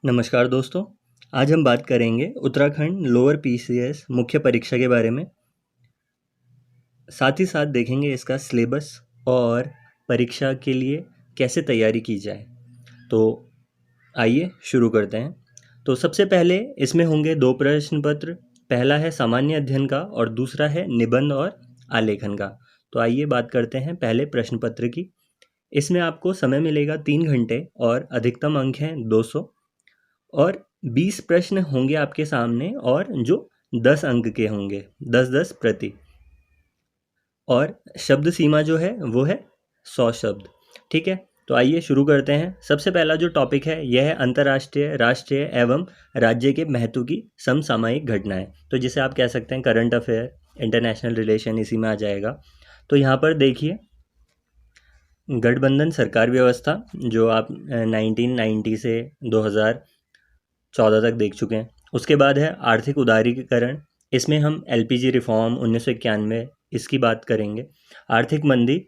नमस्कार दोस्तों। आज हम बात करेंगे उत्तराखंड लोअर पीसीएस मुख्य परीक्षा के बारे में। साथ ही साथ देखेंगे इसका सिलेबस और परीक्षा के लिए कैसे तैयारी की जाए। तो आइए शुरू करते हैं। तो सबसे पहले इसमें होंगे दो प्रश्न पत्र। पहला है सामान्य अध्ययन का और दूसरा है निबंध और आलेखन का। तो आइए बात करते हैं पहले प्रश्न पत्र की। इसमें आपको समय मिलेगा 3 घंटे और अधिकतम अंक हैं 200 और 20 प्रश्न होंगे आपके सामने और जो 10 अंक के होंगे, 10-10 प्रति। और शब्द सीमा जो है वो है 100 शब्द। ठीक है, तो आइए शुरू करते हैं। सबसे पहला जो टॉपिक है यह है अंतर्राष्ट्रीय, राष्ट्रीय एवं राज्य के महत्व की समसामयिक घटनाएं। तो जिसे आप कह सकते हैं करंट अफेयर, इंटरनेशनल रिलेशन, इसी में आ जाएगा। तो यहाँ पर देखिए, गठबंधन सरकार व्यवस्था जो आप 1990 से 2014 तक देख चुके हैं। उसके बाद है आर्थिक उदारीकरण। इसमें हम एलपीजी रिफॉर्म 1991 इसकी बात करेंगे। आर्थिक मंदी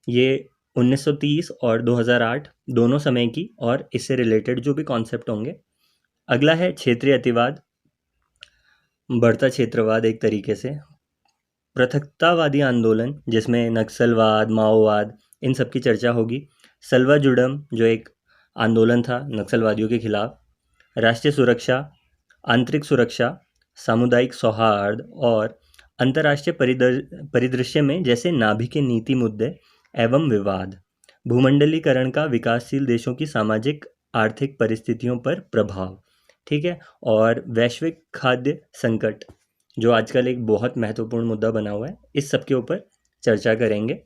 ये 1930 और 2008 दोनों समय की और इससे रिलेटेड जो भी कॉन्सेप्ट होंगे। अगला है क्षेत्रीय अतिवाद, बढ़ता क्षेत्रवाद एक तरीके से। पृथकतावादी आंदोलन जिसमें नक्सलवाद, माओवाद, इन सब की चर्चा होगी। सलवा जुडम जो एक आंदोलन था नक्सलवादियों के खिलाफ। राष्ट्रीय सुरक्षा, आंतरिक सुरक्षा, सामुदायिक सौहार्द और अंतर्राष्ट्रीय परिदृश्य में जैसे नाभिक नीति मुद्दे एवं विवाद। भूमंडलीकरण का विकासशील देशों की सामाजिक आर्थिक परिस्थितियों पर प्रभाव। ठीक है, और वैश्विक खाद्य संकट जो आजकल एक बहुत महत्वपूर्ण मुद्दा बना हुआ है, इस सब के ऊपर चर्चा करेंगे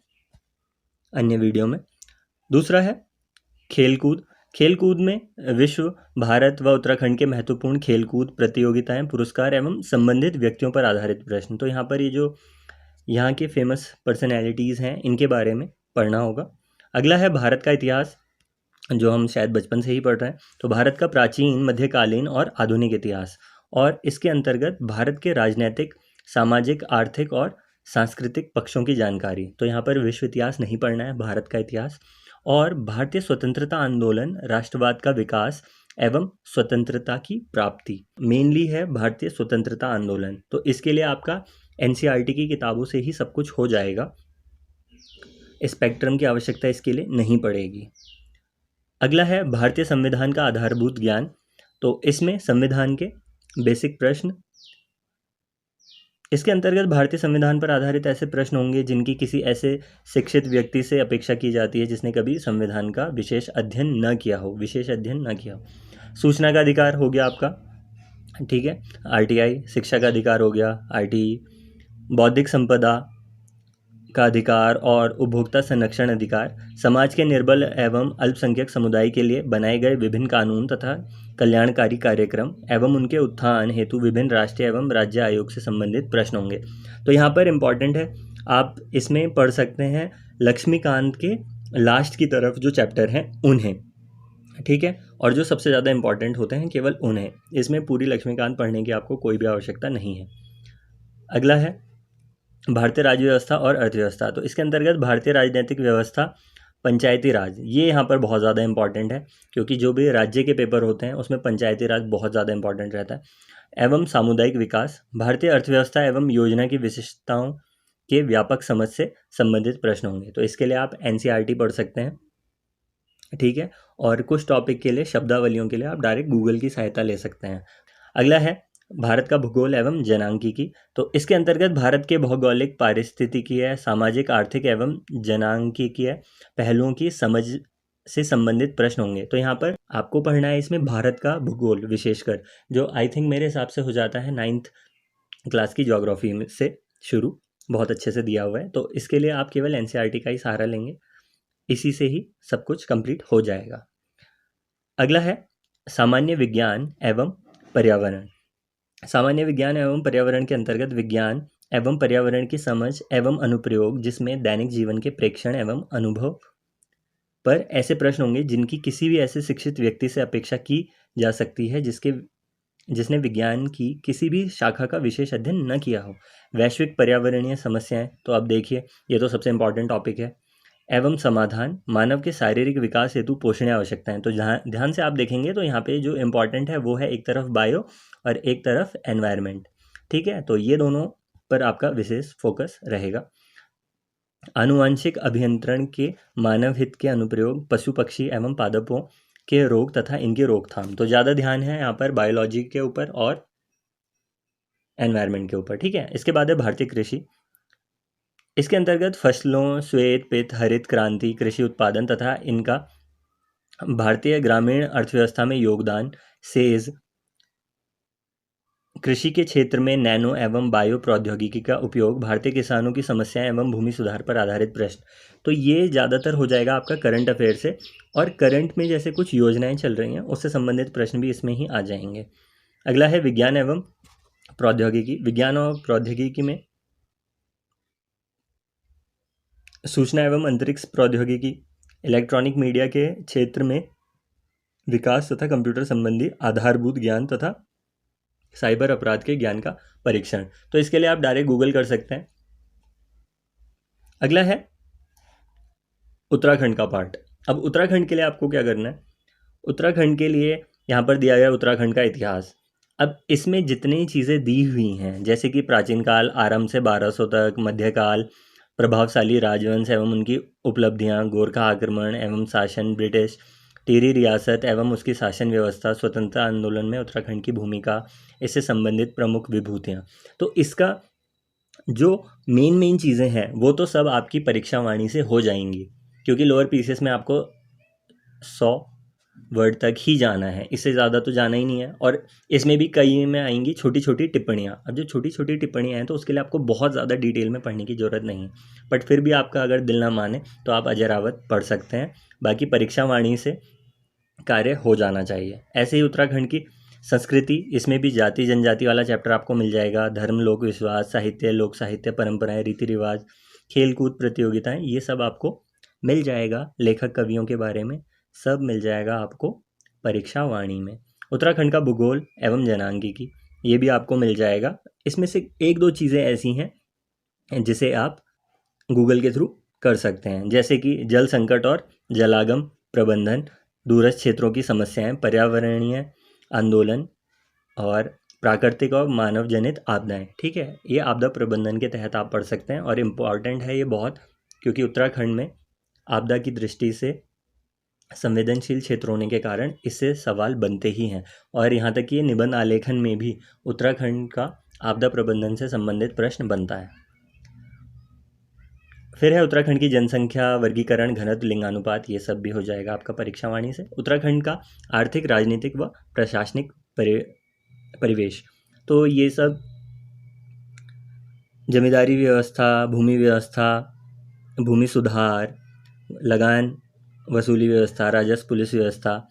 अन्य वीडियो में। दूसरा है खेलकूद। खेलकूद में विश्व, भारत व उत्तराखंड के महत्वपूर्ण खेलकूद प्रतियोगिताएं, पुरस्कार एवं संबंधित व्यक्तियों पर आधारित प्रश्न। तो यहाँ पर ये जो यहाँ के फेमस पर्सनैलिटीज़ हैं इनके बारे में पढ़ना होगा। अगला है भारत का इतिहास जो हम शायद बचपन से ही पढ़ रहे हैं। तो भारत का प्राचीन, मध्यकालीन और आधुनिक इतिहास, और इसके अंतर्गत भारत के राजनीतिक, सामाजिक, आर्थिक और सांस्कृतिक पक्षों की जानकारी। तो यहाँ पर विश्व इतिहास नहीं पढ़ना है, भारत का इतिहास। और भारतीय स्वतंत्रता आंदोलन, राष्ट्रवाद का विकास एवं स्वतंत्रता की प्राप्ति, मेनली है भारतीय स्वतंत्रता आंदोलन। तो इसके लिए आपका एनसीईआरटी की किताबों से ही सब कुछ हो जाएगा। स्पेक्ट्रम की आवश्यकता इसके लिए नहीं पड़ेगी। अगला है भारतीय संविधान का आधारभूत ज्ञान। तो इसमें संविधान के बेसिक प्रश्न, इसके अंतर्गत भारतीय संविधान पर आधारित ऐसे प्रश्न होंगे जिनकी किसी ऐसे शिक्षित व्यक्ति से अपेक्षा की जाती है जिसने कभी संविधान का विशेष अध्ययन न किया हो। सूचना का अधिकार हो गया आपका, ठीक है, आरटीआई। शिक्षा का अधिकार हो गया, आरटीई। बौद्धिक संपदा का अधिकार और उपभोक्ता संरक्षण अधिकार। समाज के निर्बल एवं अल्पसंख्यक समुदाय के लिए बनाए गए विभिन्न कानून तथा कल्याणकारी कार्यक्रम एवं उनके उत्थान हेतु विभिन्न राष्ट्रीय एवं राज्य आयोग से संबंधित प्रश्न होंगे। तो यहाँ पर इम्पॉर्टेंट है, आप इसमें पढ़ सकते हैं लक्ष्मीकांत के लास्ट की तरफ जो चैप्टर हैं उन्हें, ठीक है, और जो सबसे ज़्यादा इम्पॉर्टेंट होते हैं केवल उन्हें। इसमें पूरी लक्ष्मीकांत पढ़ने की आपको कोई भी आवश्यकता नहीं है। अगला है भारतीय राज्य व्यवस्था और अर्थव्यवस्था। तो इसके अंतर्गत भारतीय राजनीतिक व्यवस्था, पंचायती राज, ये यहाँ पर बहुत ज़्यादा इंपॉर्टेंट है क्योंकि जो भी राज्य के पेपर होते हैं उसमें पंचायती राज बहुत ज़्यादा इंपॉर्टेंट रहता है। एवं सामुदायिक विकास, भारतीय अर्थव्यवस्था एवं योजना की विशिष्टताओं के व्यापक समझ से संबंधित प्रश्न होंगे। तो इसके लिए आप एनसीईआरटी पढ़ सकते हैं, ठीक है, और कुछ टॉपिक के लिए, शब्दावलियों के लिए आप डायरेक्ट गूगल की सहायता ले सकते हैं। अगला है भारत का भूगोल एवं जनांकीकी। तो इसके अंतर्गत भारत के भौगोलिक, पारिस्थितिकीय, सामाजिक, आर्थिक एवं जनांकीय पहलुओं की समझ से संबंधित प्रश्न होंगे। तो यहाँ पर आपको पढ़ना है इसमें भारत का भूगोल, विशेषकर जो आई थिंक मेरे हिसाब से हो जाता है 9th क्लास की ज्योग्राफी में से शुरू, बहुत अच्छे से दिया हुआ है। तो इसके लिए आप केवल एनसीईआरटी का ही सहारा लेंगे, इसी से ही सब कुछ कंप्लीट हो जाएगा। अगला है सामान्य विज्ञान एवं पर्यावरण। सामान्य विज्ञान एवं पर्यावरण के अंतर्गत विज्ञान एवं पर्यावरण की समझ एवं अनुप्रयोग, जिसमें दैनिक जीवन के प्रेक्षण एवं अनुभव पर ऐसे प्रश्न होंगे जिनकी किसी भी ऐसे शिक्षित व्यक्ति से अपेक्षा की जा सकती है जिसने विज्ञान की किसी भी शाखा का विशेष अध्ययन न किया हो। वैश्विक पर्यावरणीय समस्याएं, तो अब देखिए ये तो सबसे इम्पॉर्टेंट टॉपिक है। एवं समाधान, मानव के शारीरिक विकास हेतु पोषणीय आवश्यकताएं। तो जहाँ ध्यान से आप देखेंगे तो यहाँ पे जो इम्पोर्टेंट है वो है एक तरफ बायो और एक तरफ एनवायरनमेंट। ठीक है, तो ये दोनों पर आपका विशेष फोकस रहेगा। आनुवांशिक अभियंत्रण के मानव हित के अनुप्रयोग, पशु पक्षी एवं पादपों के रोग तथा इनकी रोकथाम। तो ज़्यादा ध्यान है यहाँ पर बायोलॉजी के ऊपर और एनवायरनमेंट के ऊपर। ठीक है, इसके बाद है भारतीय कृषि। इसके अंतर्गत फसलों, श्वेत पित्त, हरित क्रांति, कृषि उत्पादन तथा इनका भारतीय ग्रामीण अर्थव्यवस्था में योगदान, सेज, कृषि के क्षेत्र में नैनो एवं बायो प्रौद्योगिकी का उपयोग, भारतीय किसानों की समस्याएं एवं भूमि सुधार पर आधारित प्रश्न। तो ये ज़्यादातर हो जाएगा आपका करंट अफेयर से, और करंट में जैसे कुछ योजनाएं चल रही हैं उससे संबंधित प्रश्न भी इसमें ही आ जाएंगे। अगला है विज्ञान एवं प्रौद्योगिकी। विज्ञान और प्रौद्योगिकी में सूचना एवं अंतरिक्ष प्रौद्योगिकी, इलेक्ट्रॉनिक मीडिया के क्षेत्र में विकास तथा कंप्यूटर संबंधी आधारभूत ज्ञान तथा साइबर अपराध के ज्ञान का परीक्षण। तो इसके लिए आप डायरेक्ट गूगल कर सकते हैं। अगला है उत्तराखंड का पार्ट। अब उत्तराखंड के लिए आपको क्या करना है, उत्तराखंड के लिए यहाँ पर दिया गया उत्तराखंड का इतिहास। अब इसमें जितनी चीज़ें दी हुई हैं जैसे कि प्राचीन काल आरंभ से 1200 तक, मध्यकाल, प्रभावशाली राजवंश एवं उनकी उपलब्धियां, गोरखा आक्रमण एवं शासन, ब्रिटिश, टिहरी रियासत एवं उसकी शासन व्यवस्था, स्वतंत्रता आंदोलन में उत्तराखंड की भूमिका, इससे संबंधित प्रमुख विभूतियाँ। तो इसका जो मेन चीज़ें हैं वो तो सब आपकी परीक्षा वाणी से हो जाएंगी, क्योंकि लोअर पीसीएस में आपको 100 वर्ड तक ही जाना है, इससे ज़्यादा तो जाना ही नहीं है। और इसमें भी कई में आएंगी छोटी छोटी टिप्पणियाँ। अब जो छोटी छोटी टिप्पणियाँ हैं तो उसके लिए आपको बहुत ज़्यादा डिटेल में पढ़ने की ज़रूरत नहीं है, बट फिर भी आपका अगर दिल ना माने तो आप अजय रावत पढ़ सकते हैं। बाकी परीक्षा वाणी से कार्य हो जाना चाहिए। ऐसे ही उत्तराखंड की संस्कृति, इसमें भी जाति जनजाति वाला चैप्टर आपको मिल जाएगा। धर्म, लोक विश्वास, साहित्य, लोक साहित्य, परंपराएं, रीति रिवाज, खेल कूद प्रतियोगिताएं, ये सब आपको मिल जाएगा। लेखक कवियों के बारे में सब मिल जाएगा आपको परीक्षा वाणी में। उत्तराखंड का भूगोल एवं जनांगिकी, ये भी आपको मिल जाएगा। इसमें से एक दो चीज़ें ऐसी हैं जिसे आप गूगल के थ्रू कर सकते हैं, जैसे कि जल संकट और जलागम प्रबंधन, दूरस्थ क्षेत्रों की समस्याएं, पर्यावरणीय आंदोलन और प्राकृतिक और मानव जनित आपदाएं। ठीक है, ये आपदा प्रबंधन के तहत आप पढ़ सकते हैं और इम्पॉर्टेंट है ये बहुत, क्योंकि उत्तराखंड में आपदा की दृष्टि से संवेदनशील क्षेत्र होने के कारण इससे सवाल बनते ही हैं। और यहाँ तक कि ये निबंध आलेखन में भी उत्तराखंड का आपदा प्रबंधन से संबंधित प्रश्न बनता है। फिर है उत्तराखंड की जनसंख्या, वर्गीकरण, घनत्व, लिंगानुपात, ये सब भी हो जाएगा आपका परीक्षा वाणी से। उत्तराखंड का आर्थिक, राजनीतिक व प्रशासनिक परिवेश, तो ये सब जमींदारी व्यवस्था, भूमि व्यवस्था, भूमि सुधार, लगान वसूली व्यवस्था, राजस्व पुलिस व्यवस्था,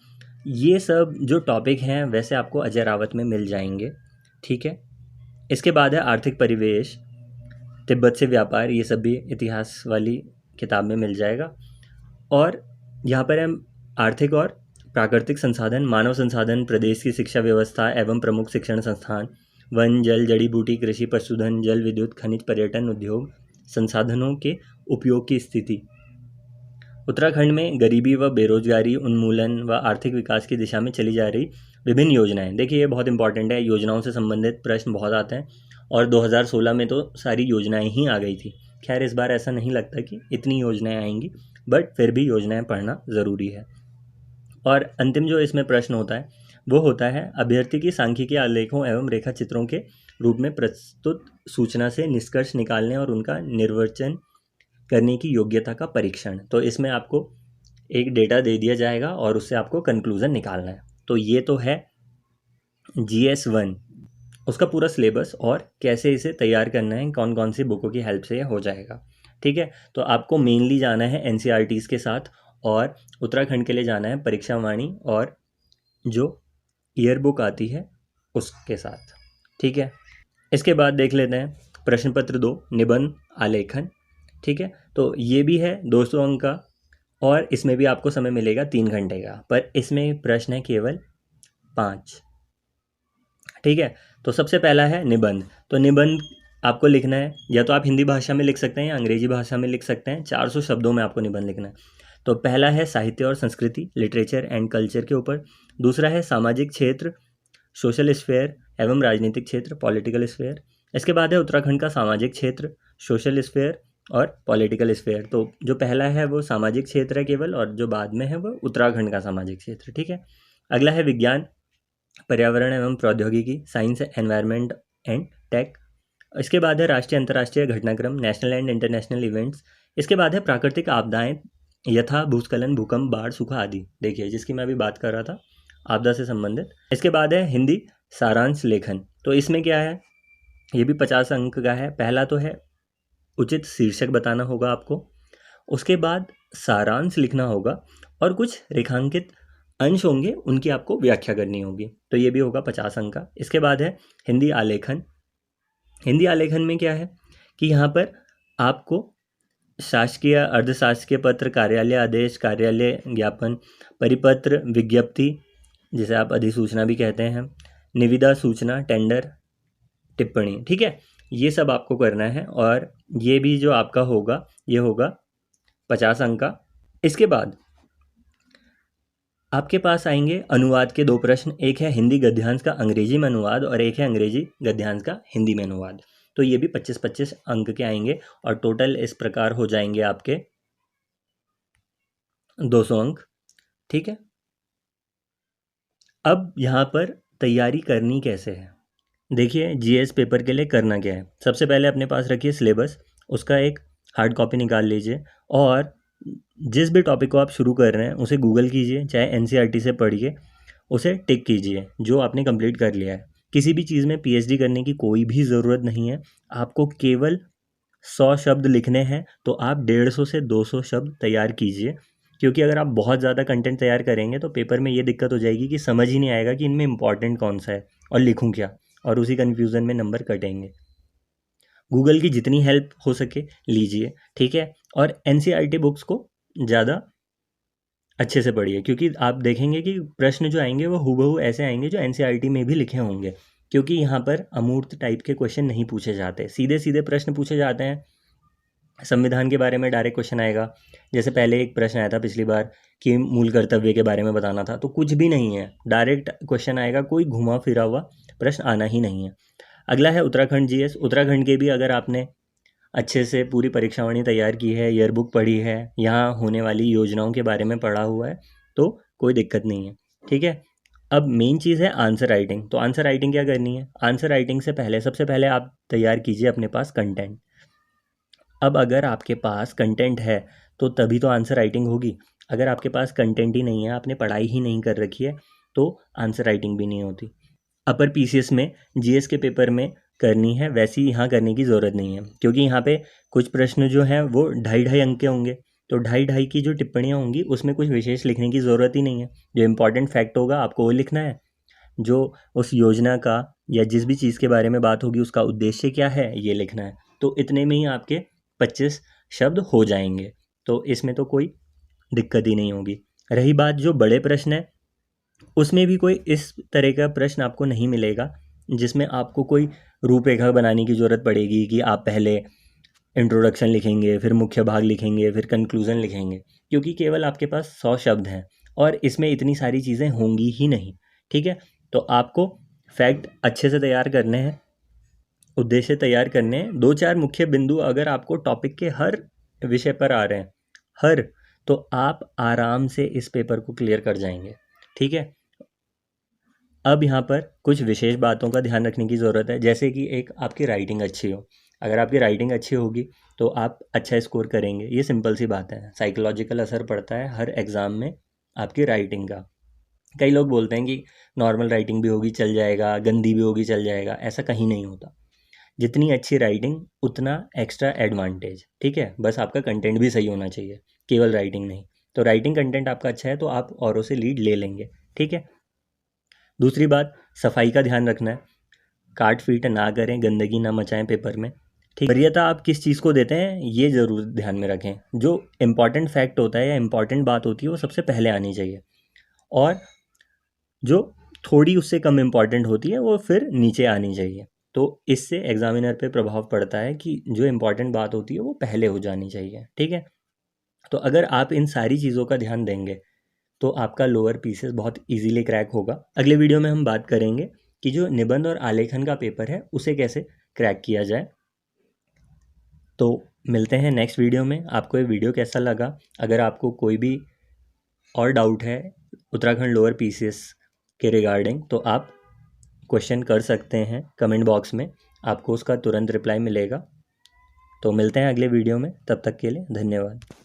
ये सब जो टॉपिक हैं वैसे आपको अजय रावत में मिल जाएंगे। ठीक है, इसके बाद है आर्थिक परिवेश, तिब्बत से व्यापार, ये सब भी इतिहास वाली किताब में मिल जाएगा। और यहाँ पर हम आर्थिक और प्राकृतिक संसाधन, मानव संसाधन, प्रदेश की शिक्षा व्यवस्था एवं प्रमुख शिक्षण संस्थान, वन, जल, जड़ी बूटी, कृषि, पशुधन, जल विद्युत, खनिज, पर्यटन, उद्योग, संसाधनों के उपयोग की स्थिति, उत्तराखंड में गरीबी व बेरोजगारी उन्मूलन व आर्थिक विकास की दिशा में चली जा रही विभिन्न योजनाएं। देखिए ये बहुत इंपॉर्टेंट है, योजनाओं से संबंधित प्रश्न बहुत आते हैं और 2016 में तो सारी योजनाएं ही आ गई थी। खैर इस बार ऐसा नहीं लगता कि इतनी योजनाएं आएंगी, बट फिर भी योजनाएं पढ़ना ज़रूरी है। और अंतिम जो इसमें प्रश्न होता है वो होता है अभ्यर्थी की सांख्यिकी आलेखों एवं रेखा चित्रों के रूप में प्रस्तुत सूचना से निष्कर्ष निकालने और उनका निर्वचन करने की योग्यता का परीक्षण। तो इसमें आपको एक डेटा दे दिया जाएगा और उससे आपको कंक्लूज़न निकालना है। तो ये तो है GS1, उसका पूरा सिलेबस और कैसे इसे तैयार करना है, कौन कौन सी बुकों की हेल्प से हो जाएगा। ठीक है, तो आपको मेनली जाना है NCERTs के साथ और उत्तराखंड के लिए जाना है परीक्षा वाणी और जो ईयर बुक आती है उसके साथ। ठीक है, इसके बाद देख लेते हैं प्रश्न पत्र 2, निबंध आलेखन। ठीक है, तो ये भी है 200 अंक का और इसमें भी आपको समय मिलेगा 3 घंटे का, पर इसमें प्रश्न है केवल 5। ठीक है, तो सबसे पहला है निबंध। तो निबंध आपको लिखना है, या तो आप हिंदी भाषा में लिख सकते हैं या अंग्रेजी भाषा में लिख सकते हैं। 400 शब्दों में आपको निबंध लिखना है। तो पहला है साहित्य और संस्कृति, लिटरेचर एंड कल्चर के ऊपर। दूसरा है सामाजिक क्षेत्र, सोशल स्फेयर एवं राजनीतिक क्षेत्र, पॉलिटिकल स्फेयर। इसके बाद है उत्तराखंड का सामाजिक क्षेत्र, सोशल स्फेयर और पॉलिटिकल स्फेयर। तो जो पहला है वो सामाजिक क्षेत्र है केवल, और जो बाद में है वो उत्तराखंड का सामाजिक क्षेत्र, ठीक है। अगला है विज्ञान, पर्यावरण एवं प्रौद्योगिकी, साइंस, एनवायरनमेंट एंड टेक। इसके बाद है राष्ट्रीय अंतर्राष्ट्रीय घटनाक्रम, नेशनल एंड इंटरनेशनल इवेंट्स। इसके बाद है प्राकृतिक आपदाएं, यथा भूस्खलन, भूकंप, बाढ़, सूखा आदि, देखिए जिसकी मैं अभी बात कर रहा था, आपदा से संबंधित। इसके बाद है हिंदी सारांश लेखन। तो इसमें क्या है, ये भी 50 अंक का है। पहला तो है उचित शीर्षक बताना होगा आपको, उसके बाद सारांश लिखना होगा, और कुछ रेखांकित अंश होंगे उनकी आपको व्याख्या करनी होगी। तो ये भी होगा 50 अंक का। इसके बाद है हिंदी आलेखन। हिंदी आलेखन में क्या है कि यहाँ पर आपको शासकीय, अर्धशासकीय पत्र, कार्यालय आदेश, कार्यालय ज्ञापन, परिपत्र, विज्ञप्ति जिसे आप अधिसूचना भी कहते हैं, निविदा सूचना, टेंडर, टिप्पणी, ठीक है, ये सब आपको करना है। और ये भी जो आपका होगा ये होगा 50 अंक का। इसके बाद आपके पास आएंगे अनुवाद के 2 प्रश्न, एक है हिंदी गद्यांश का अंग्रेजी में अनुवाद और एक है अंग्रेजी गद्यांश का हिंदी में अनुवाद। तो ये भी 25-25 अंक के आएंगे, और टोटल इस प्रकार हो जाएंगे आपके 200 अंक, ठीक है। अब यहाँ पर तैयारी करनी कैसे है, देखिए जीएस पेपर के लिए करना क्या है। सबसे पहले अपने पास रखिए सिलेबस, उसका एक हार्ड कॉपी निकाल लीजिए, और जिस भी टॉपिक को आप शुरू कर रहे हैं उसे गूगल कीजिए, चाहे एनसीईआरटी से पढ़िए, उसे टिक कीजिए जो आपने कंप्लीट कर लिया है। किसी भी चीज़ में पीएचडी करने की कोई भी ज़रूरत नहीं है, आपको केवल 100 शब्द लिखने हैं, तो आप 150 से 200 शब्द तैयार कीजिए। क्योंकि अगर आप बहुत ज़्यादा कंटेंट तैयार करेंगे तो पेपर में ये दिक्कत हो जाएगी कि समझ ही नहीं आएगा कि इनमें इंपॉर्टेंट कौन सा है और लिखूँ क्या, और उसी कन्फ्यूज़न में नंबर कटेंगे। गूगल की जितनी हेल्प हो सके लीजिए, ठीक है। और एनसीईआरटी बुक्स को ज़्यादा अच्छे से पढ़िए, क्योंकि आप देखेंगे कि प्रश्न जो आएंगे वो हूबहू ऐसे आएंगे जो एनसीईआरटी में भी लिखे होंगे। क्योंकि यहाँ पर अमूर्त टाइप के क्वेश्चन नहीं पूछे जाते, सीधे सीधे प्रश्न पूछे जाते हैं। संविधान के बारे में डायरेक्ट क्वेश्चन आएगा, जैसे पहले एक प्रश्न आया था पिछली बार कि मूल कर्तव्य के बारे में बताना था, तो कुछ भी नहीं है, डायरेक्ट क्वेश्चन आएगा, कोई घुमा फिरा हुआ प्रश्न आना ही नहीं है। अगला है उत्तराखंड जीएस। उत्तराखंड के भी अगर आपने अच्छे से पूरी परीक्षावाणी तैयार की है, ईयर बुक पढ़ी है, यहाँ होने वाली योजनाओं के बारे में पढ़ा हुआ है, तो कोई दिक्कत नहीं है, ठीक है। अब मेन चीज़ है आंसर राइटिंग। तो आंसर राइटिंग क्या करनी है, आंसर राइटिंग से पहले सबसे पहले आप तैयार कीजिए अपने पास कंटेंट। अब अगर आपके पास कंटेंट है तो तभी तो आंसर राइटिंग होगी। अगर आपके पास कंटेंट ही नहीं है, आपने पढ़ाई ही नहीं कर रखी है, तो आंसर राइटिंग भी नहीं होती। अपर पीसीएस में जीएस के पेपर में करनी है वैसी यहाँ करने की ज़रूरत नहीं है, क्योंकि यहाँ पे कुछ प्रश्न जो हैं वो 2.5 अंक के होंगे, तो 2.5 की जो टिप्पणियाँ होंगी उसमें कुछ विशेष लिखने की ज़रूरत ही नहीं है। जो इम्पोर्टेंट फैक्ट होगा आपको वो लिखना है, जो उस योजना का या जिस भी चीज़ के बारे में बात होगी उसका उद्देश्य क्या है ये लिखना है। तो इतने में ही आपके 25 शब्द हो जाएंगे, तो इसमें तो कोई दिक्कत ही नहीं होगी। रही बात जो बड़े प्रश्न है, उसमें भी कोई इस तरह का प्रश्न आपको नहीं मिलेगा जिसमें आपको कोई रूपरेखा बनाने की ज़रूरत पड़ेगी कि आप पहले इंट्रोडक्शन लिखेंगे, फिर मुख्य भाग लिखेंगे, फिर कंक्लूज़न लिखेंगे, क्योंकि केवल आपके पास 100 शब्द हैं और इसमें इतनी सारी चीज़ें होंगी ही नहीं, ठीक है। तो आपको फैक्ट अच्छे से तैयार करने हैं, उद्देश्य तैयार करने हैं, 2-4 मुख्य बिंदु अगर आपको टॉपिक के हर विषय पर आ रहे हैं, हर, तो आप आराम से इस पेपर को क्लियर कर जाएंगे, ठीक है। अब यहाँ पर कुछ विशेष बातों का ध्यान रखने की ज़रूरत है, जैसे कि एक आपकी राइटिंग अच्छी हो। अगर आपकी राइटिंग अच्छी होगी तो आप अच्छा स्कोर करेंगे, ये सिंपल सी बात है। साइकोलॉजिकल असर पड़ता है हर एग्ज़ाम में आपकी राइटिंग का। कई लोग बोलते हैं कि नॉर्मल राइटिंग भी होगी चल जाएगा, गंदी भी होगी चल जाएगा, ऐसा कहीं नहीं होता। जितनी अच्छी राइटिंग उतना एक्स्ट्रा एडवांटेज, ठीक है। बस आपका कंटेंट भी सही होना चाहिए, केवल राइटिंग नहीं। तो राइटिंग कंटेंट आपका अच्छा है तो आप औरों से लीड ले लेंगे, ठीक है। दूसरी बात, सफाई का ध्यान रखना है, काट फीट ना करें, गंदगी ना मचाएं पेपर में, ठीक। वरीयता आप किस चीज़ को देते हैं ये ज़रूर ध्यान में रखें। जो इम्पॉर्टेंट फैक्ट होता है या इम्पॉर्टेंट बात होती है वो सबसे पहले आनी चाहिए, और जो थोड़ी उससे कम इम्पॉर्टेंट होती है वो फिर नीचे आनी चाहिए। तो इससे एग्जामिनर पे प्रभाव पड़ता है कि जो इम्पोर्टेंट बात होती है वो पहले हो जानी चाहिए, ठीक है। तो अगर आप इन सारी चीज़ों का ध्यान देंगे तो आपका लोअर पीसेस बहुत इजीली क्रैक होगा। अगले वीडियो में हम बात करेंगे कि जो निबंध और आलेखन का पेपर है उसे कैसे क्रैक किया जाए। तो मिलते हैं नेक्स्ट वीडियो में। आपको ये वीडियो कैसा लगा? अगर आपको कोई भी और डाउट है उत्तराखंड लोअर पीसीएस के रिगार्डिंग तो आप क्वेश्चन कर सकते हैं कमेंट बॉक्स में, आपको उसका तुरंत रिप्लाई मिलेगा। तो मिलते हैं अगले वीडियो में, तब तक के लिए धन्यवाद।